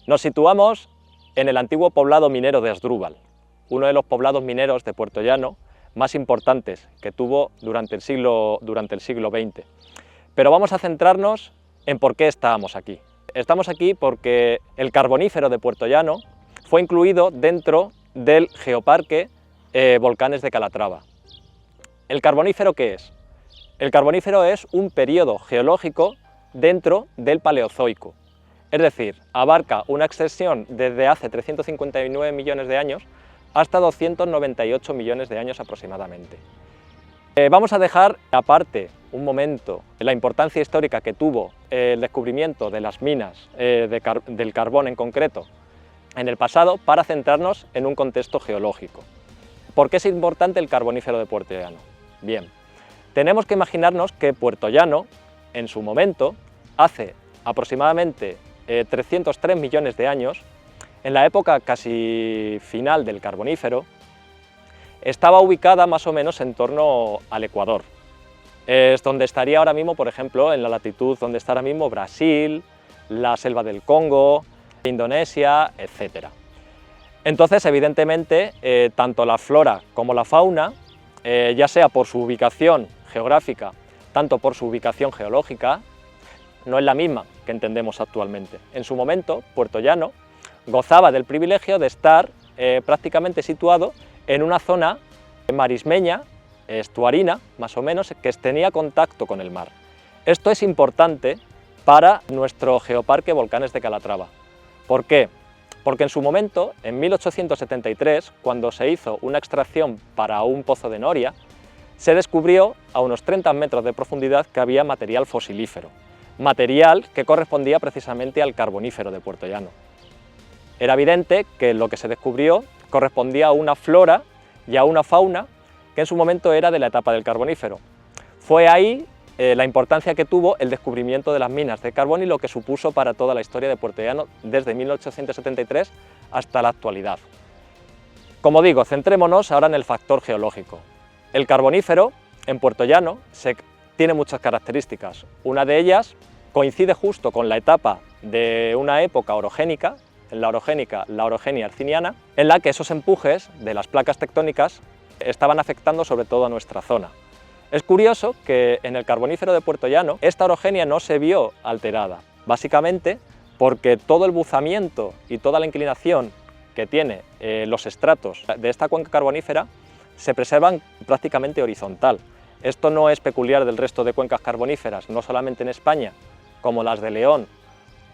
Nos situamos en el antiguo poblado minero de Asdrúbal, uno de los poblados mineros de Puertollano más importantes que tuvo durante el siglo XX. Pero vamos a centrarnos en por qué estábamos aquí. Estamos aquí porque el carbonífero de Puertollano fue incluido dentro del Geoparque Volcanes de Calatrava. ¿El carbonífero qué es? El carbonífero es un periodo geológico dentro del Paleozoico, es decir, abarca una extensión desde hace 359 millones de años hasta 298 millones de años aproximadamente. Vamos a dejar aparte un momento la importancia histórica que tuvo el descubrimiento de las minas del carbón en concreto en el pasado para centrarnos en un contexto geológico. ¿Por qué es importante el carbonífero de Puertollano? Bien, tenemos que imaginarnos que Puertollano, en su momento, hace aproximadamente 303 millones de años, en la época casi final del carbonífero, estaba ubicada más o menos en torno al Ecuador. Es donde estaría ahora mismo, por ejemplo, en la latitud donde está ahora mismo Brasil, la selva del Congo, Indonesia, etc. Entonces, evidentemente, tanto la flora como la fauna, ya sea por su ubicación geográfica, tanto por su ubicación geológica, no es la misma que entendemos actualmente. En su momento, Puertollano gozaba del privilegio de estar prácticamente situado en una zona marismeña, estuarina, más o menos, que tenía contacto con el mar. Esto es importante para nuestro Geoparque Volcanes de Calatrava. ¿Por qué? Porque en su momento, en 1873, cuando se hizo una extracción para un pozo de noria, se descubrió a unos 30 metros de profundidad que había material fosilífero, material que correspondía precisamente al carbonífero de Puertollano. Era evidente que lo que se descubrió correspondía a una flora y a una fauna que en su momento era de la etapa del carbonífero. Fue ahí la importancia que tuvo el descubrimiento de las minas de carbón y lo que supuso para toda la historia de Puertollano desde 1873 hasta la actualidad. Como digo, centrémonos ahora en el factor geológico. El carbonífero en Puertollano tiene muchas características. Una de ellas coincide justo con la etapa de una época orogénica, en la orogenia herciniana, en la que esos empujes de las placas tectónicas estaban afectando sobre todo a nuestra zona. Es curioso que en el carbonífero de Puertollano esta orogenia no se vio alterada, básicamente porque todo el buzamiento y toda la inclinación que tiene los estratos de esta cuenca carbonífera se preservan prácticamente horizontal. Esto no es peculiar del resto de cuencas carboníferas, no solamente en España, como las de León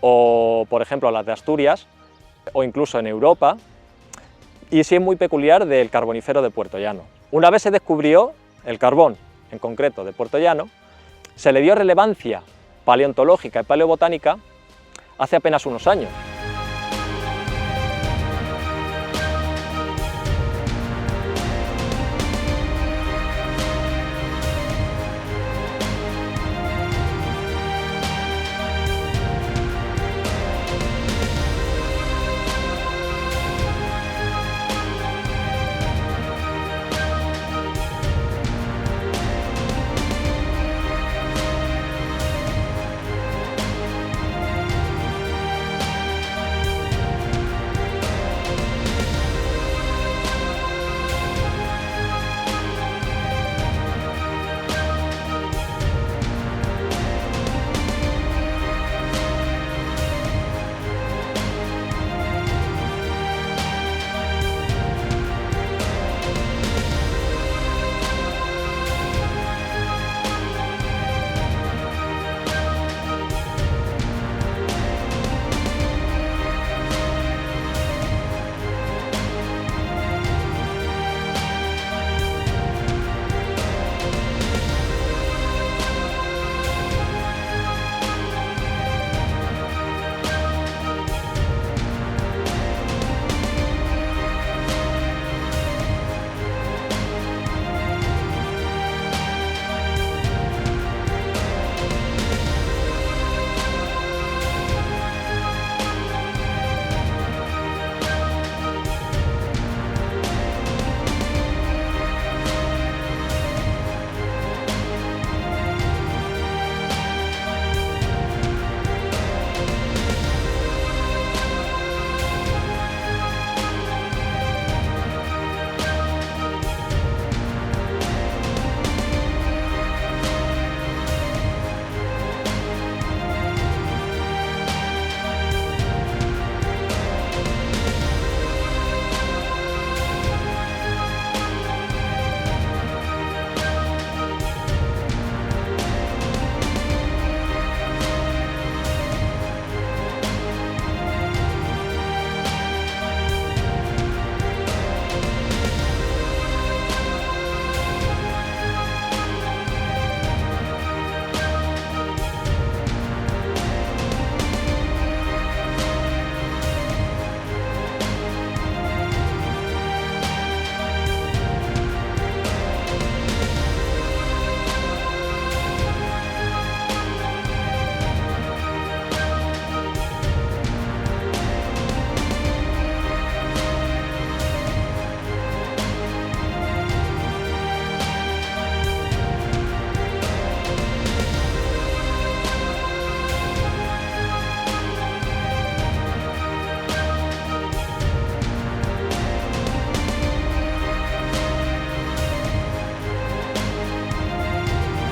o, por ejemplo, las de Asturias, o incluso en Europa, y sí es muy peculiar del carbonífero de Puertollano. Una vez se descubrió el carbón, en concreto de Puertollano, se le dio relevancia paleontológica y paleobotánica hace apenas unos años.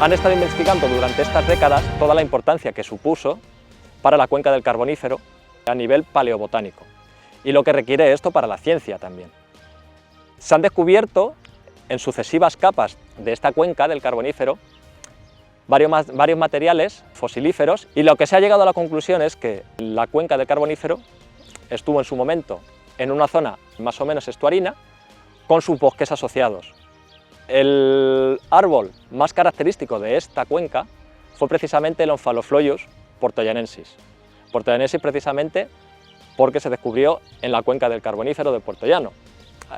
han estado investigando durante estas décadas toda la importancia que supuso para la cuenca del Carbonífero a nivel paleobotánico y lo que requiere esto para la ciencia también. Se han descubierto en sucesivas capas de esta cuenca del Carbonífero varios materiales fosilíferos y lo que se ha llegado a la conclusión es que la cuenca del Carbonífero estuvo en su momento en una zona más o menos estuarina con sus bosques asociados. El árbol más característico de esta cuenca fue precisamente el Omphalofloius puertollanensis. Puertollanensis precisamente porque se descubrió en la cuenca del Carbonífero de Puerto Llano.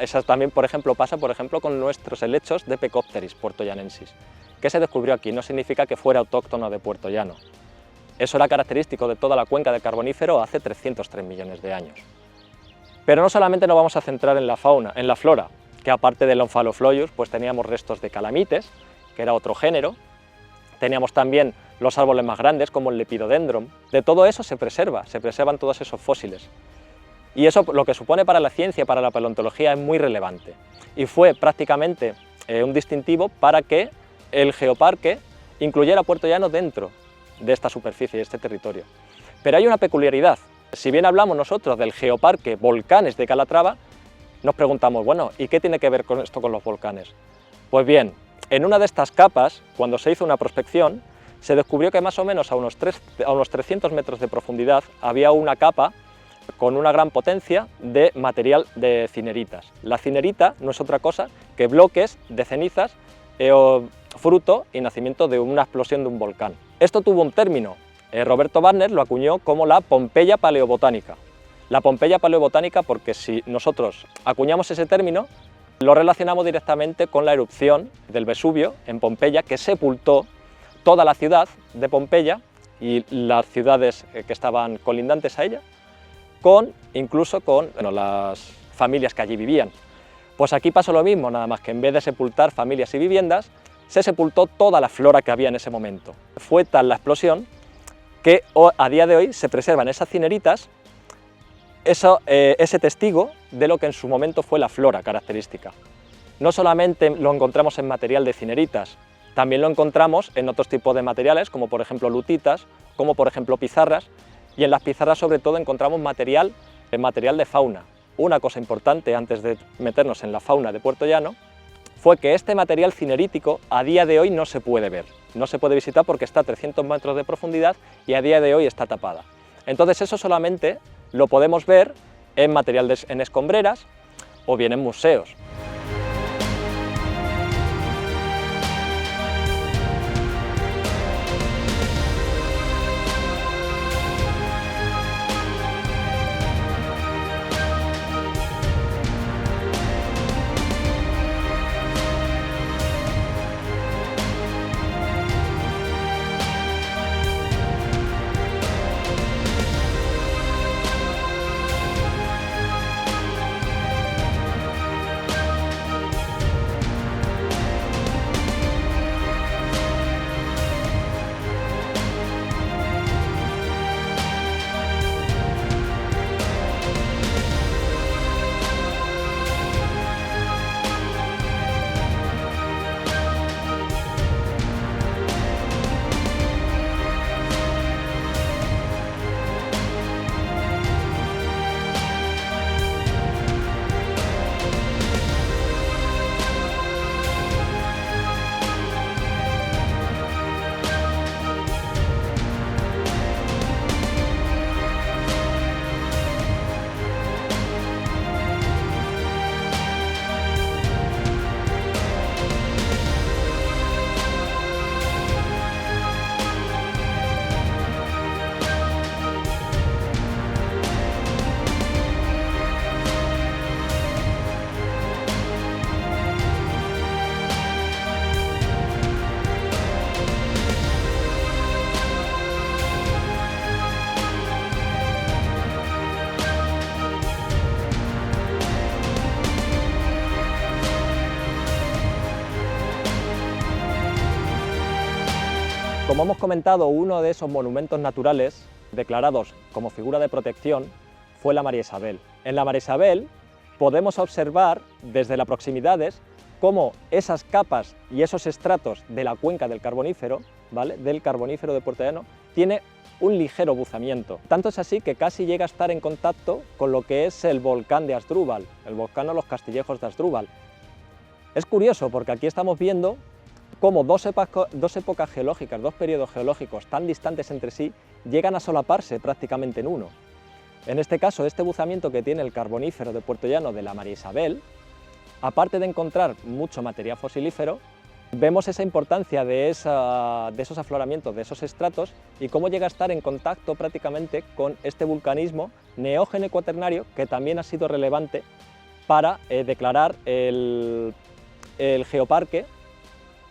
Eso también, por ejemplo, pasa con nuestros helechos de Pecopteris puertollanensis, que se descubrió aquí. No significa que fuera autóctono de Puerto Llano. Eso era característico de toda la cuenca del Carbonífero hace 303 millones de años. Pero no solamente nos vamos a centrar en la fauna, en la flora, que aparte del Omphalofloius, pues teníamos restos de calamites, que era otro género, teníamos también los árboles más grandes como el Lepidodendron. De todo eso se preservan todos esos fósiles. Y eso lo que supone para la ciencia, para la paleontología, es muy relevante. Y fue prácticamente un distintivo para que el geoparque incluyera Puerto Llano dentro de esta superficie, de este territorio. Pero hay una peculiaridad. Si bien hablamos nosotros del geoparque Volcanes de Calatrava, nos preguntamos, bueno, ¿y qué tiene que ver con esto con los volcanes? Pues bien, en una de estas capas, cuando se hizo una prospección, se descubrió que más o menos a unos 300 metros de profundidad había una capa con una gran potencia de material de cineritas. La cinerita no es otra cosa que bloques de cenizas fruto y nacimiento de una explosión de un volcán. Esto tuvo un término. Roberto Wagner lo acuñó como la Pompeya paleobotánica. La Pompeya paleobotánica porque si nosotros acuñamos ese término, lo relacionamos directamente con la erupción del Vesubio en Pompeya, que sepultó toda la ciudad de Pompeya y las ciudades que estaban colindantes a ella, incluso con las familias que allí vivían. Pues aquí pasó lo mismo, nada más que en vez de sepultar familias y viviendas, se sepultó toda la flora que había en ese momento. Fue tal la explosión que a día de hoy se preservan esas cineritas, ese testigo de lo que en su momento fue la flora característica. No solamente lo encontramos en material de cineritas, también lo encontramos en otros tipos de materiales, como por ejemplo lutitas, como por ejemplo pizarras, y en las pizarras sobre todo encontramos material de fauna. Una cosa importante antes de meternos en la fauna de Puerto Llano fue que este material cinerítico a día de hoy no se puede ver, no se puede visitar porque está a 300 metros de profundidad y a día de hoy está tapada. Entonces eso solamente lo podemos ver en material en escombreras o bien en museos. Como hemos comentado, uno de esos monumentos naturales declarados como figura de protección fue la María Isabel. En la María Isabel podemos observar desde las proximidades cómo esas capas y esos estratos de la cuenca del Carbonífero, ¿vale?, del Carbonífero de Puerto Llano, tiene un ligero buzamiento. Tanto es así que casi llega a estar en contacto con lo que es el volcán de Asdrúbal, el volcán o los Castillejos de Asdrúbal. Es curioso porque aquí estamos viendo cómo dos épocas geológicas, dos periodos geológicos tan distantes entre sí, llegan a solaparse prácticamente en uno. En este caso, este buzamiento que tiene el Carbonífero de Puerto Llano de la María Isabel, aparte de encontrar mucho material fosilífero, vemos esa importancia de esos afloramientos, de esos estratos, y cómo llega a estar en contacto prácticamente con este vulcanismo neógeno cuaternario, que también ha sido relevante para declarar el geoparque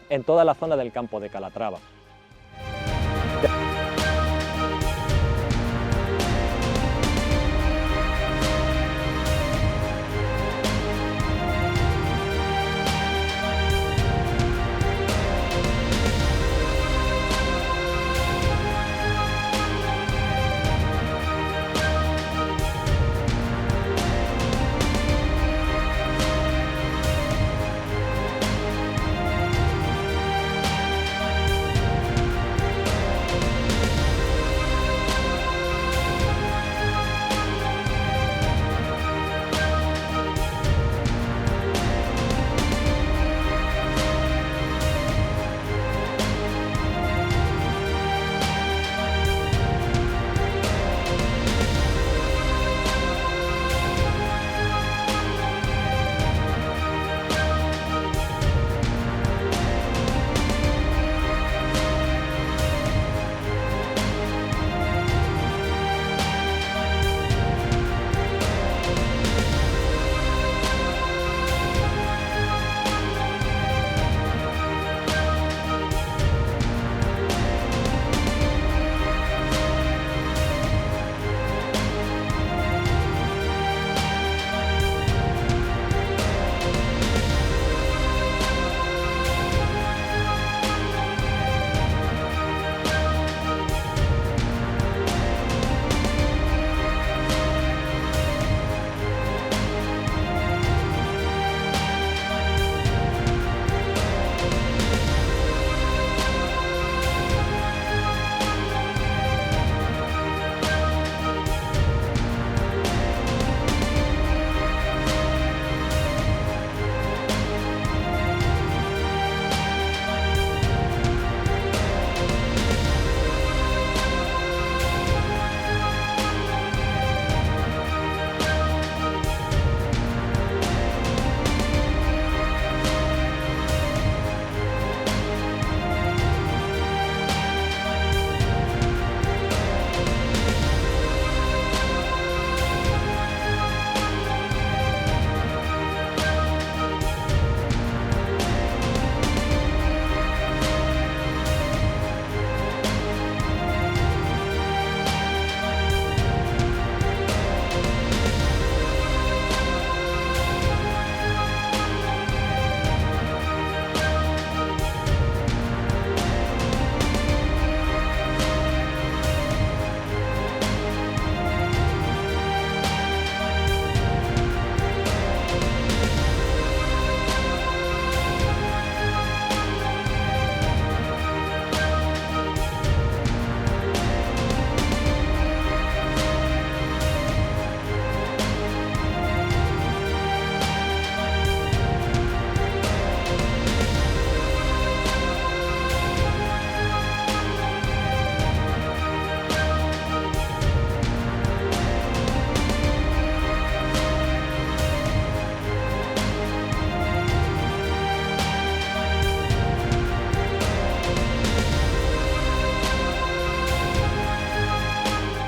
en toda la zona del campo de Calatrava.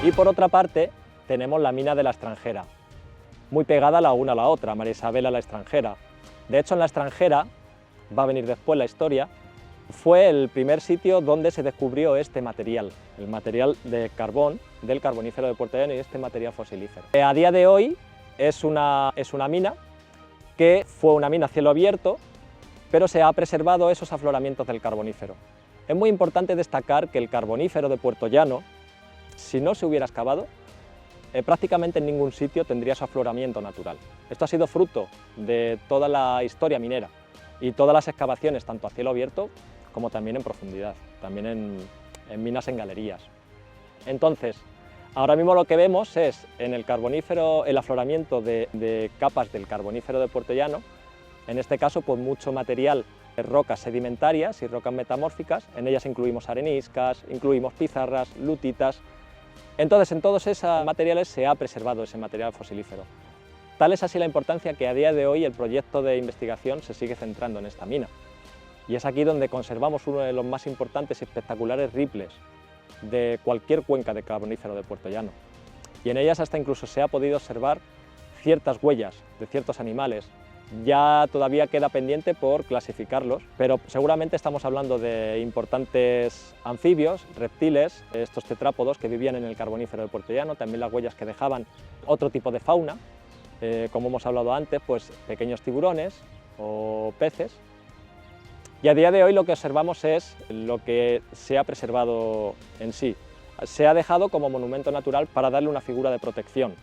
Y por otra parte tenemos la mina de la Extranjera, muy pegada la una a la otra, María Isabel a la Extranjera. De hecho, en la Extranjera, va a venir después la historia, fue el primer sitio donde se descubrió este material, el material de carbón del Carbonífero de Puerto Llano y este material fosilífero. A día de hoy es una mina que fue una mina a cielo abierto, pero se ha preservado esos afloramientos del Carbonífero. Es muy importante destacar que el Carbonífero de Puerto Llano, si no se hubiera excavado, prácticamente en ningún sitio tendría su afloramiento natural. Esto ha sido fruto de toda la historia minera, y todas las excavaciones, tanto a cielo abierto como también en profundidad, también en minas en galerías. Entonces, ahora mismo lo que vemos es en el carbonífero, el afloramiento de capas del carbonífero de Puerto Llano, en este caso pues mucho material de rocas sedimentarias y rocas metamórficas, en ellas incluimos areniscas, incluimos pizarras, lutitas. Entonces en todos esos materiales se ha preservado ese material fosilífero. Tal es así la importancia que a día de hoy el proyecto de investigación se sigue centrando en esta mina. Y es aquí donde conservamos uno de los más importantes y espectaculares riples de cualquier cuenca de carbonífero de Puerto Llano. Y en ellas hasta incluso se ha podido observar ciertas huellas de ciertos animales. Ya todavía queda pendiente por clasificarlos, pero seguramente estamos hablando de importantes anfibios, reptiles, estos tetrápodos que vivían en el carbonífero de Puerto Llano, también las huellas que dejaban otro tipo de fauna, como hemos hablado antes, pues pequeños tiburones o peces. Y a día de hoy lo que observamos es lo que se ha preservado en sí. Se ha dejado como monumento natural para darle una figura de protección.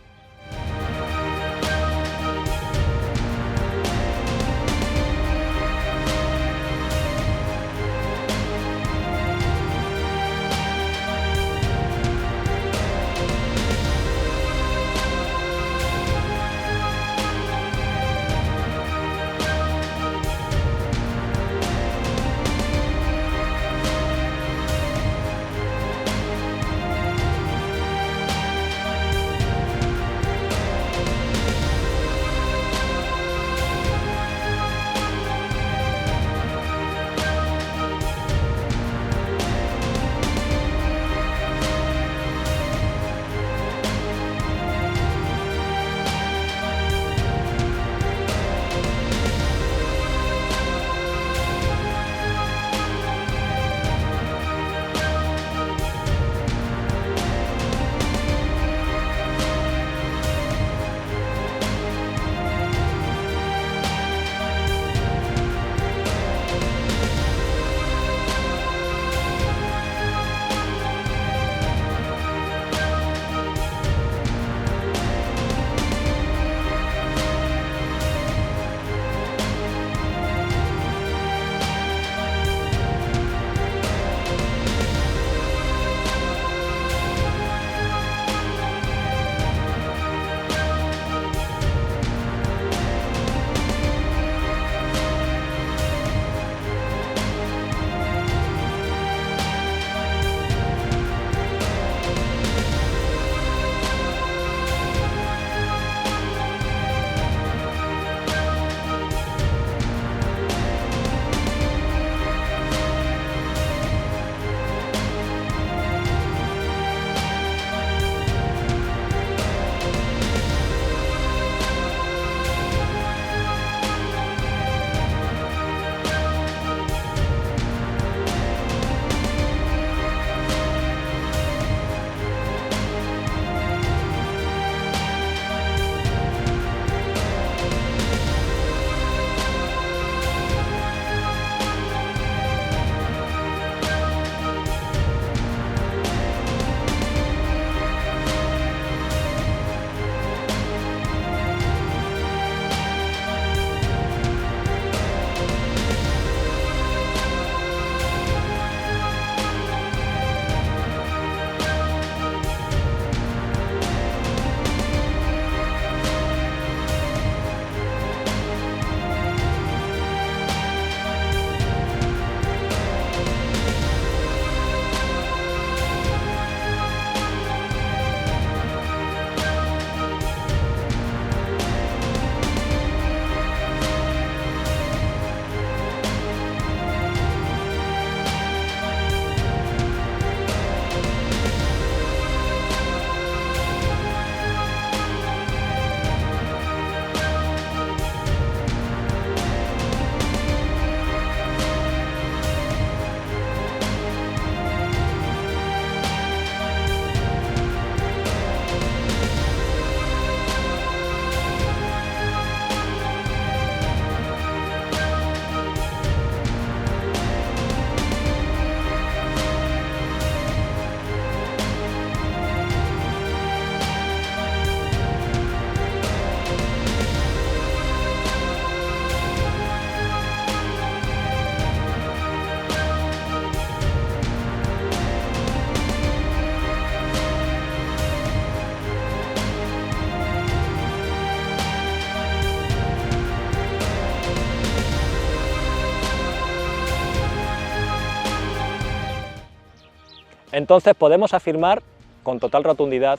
entonces podemos afirmar con total rotundidad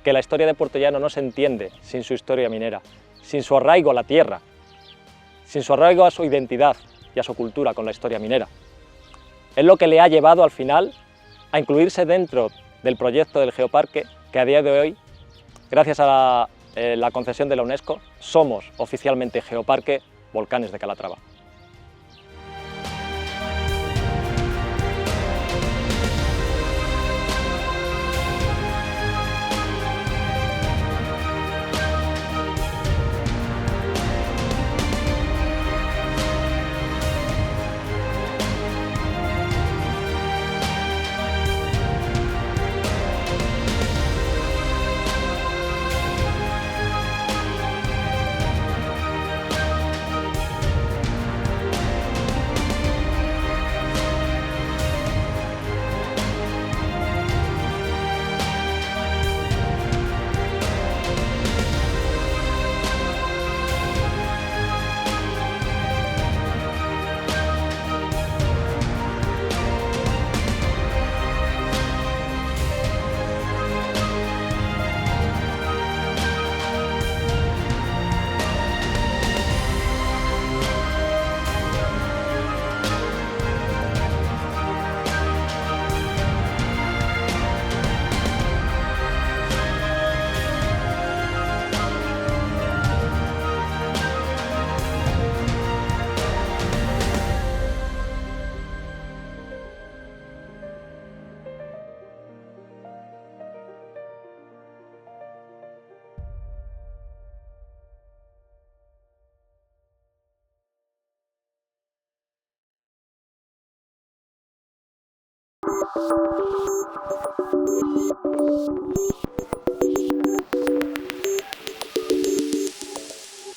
que la historia de Puerto Llano no se entiende sin su historia minera, sin su arraigo a la tierra, sin su arraigo a su identidad y a su cultura con la historia minera. Es lo que le ha llevado al final a incluirse dentro del proyecto del Geoparque, que a día de hoy, gracias a la concesión de la UNESCO, somos oficialmente Geoparque Volcanes de Calatrava.